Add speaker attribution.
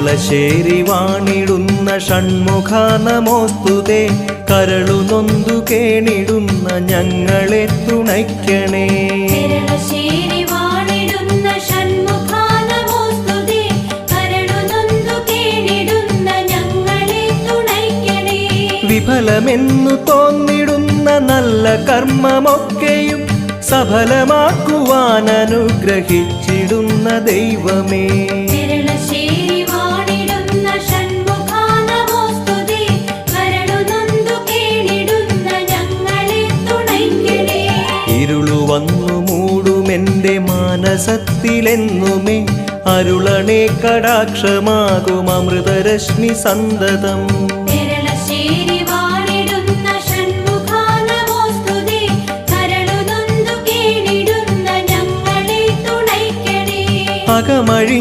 Speaker 1: പെരളശ്ശേരി വാണിടുന്ന ഷൺമുഖ നമോസ്തുതേ. കരളുനൊന്തു കേണിടുന്ന ഞങ്ങളെ തുണയ്ക്കണേ.
Speaker 2: പെരളശ്ശേരി വാണിടുന്ന ഷൺമുഖ നമോസ്തുതേ. കരളുനൊന്തു കേണിടുന്ന ഞങ്ങളെ തുണയ്ക്കണേ.
Speaker 1: വിഫലമെന്നു തോന്നിടുന്ന നല്ല കർമ്മമൊക്കെയും സഫലമാക്കുവാൻ അനുഗ്രഹിച്ചിടുന്ന ദൈവമേ.
Speaker 2: പെരളശ്ശേരി വാണിടുന്ന ഷൺമുഖ നമോസ്തുതേ. കരളുനൊന്തു കേണിടുന്ന ഞങ്ങളെ തുണയ്ക്കണേ.
Speaker 1: ഇരുളു വന്നു മൂടുമെന്റെ മാനസത്തിലെന്നുമേ അരുളണേ കടാക്ഷമാകും അമൃതരശ്മി സന്തതം.
Speaker 2: പെരളശ്ശേരി വാണിടുന്ന ഷൺമുഖ നമോസ്തുതേ. കരളുനൊന്തു കേണിടുന്ന ഞങ്ങളെ തുണയ്ക്കണേ.
Speaker 1: അകമഴി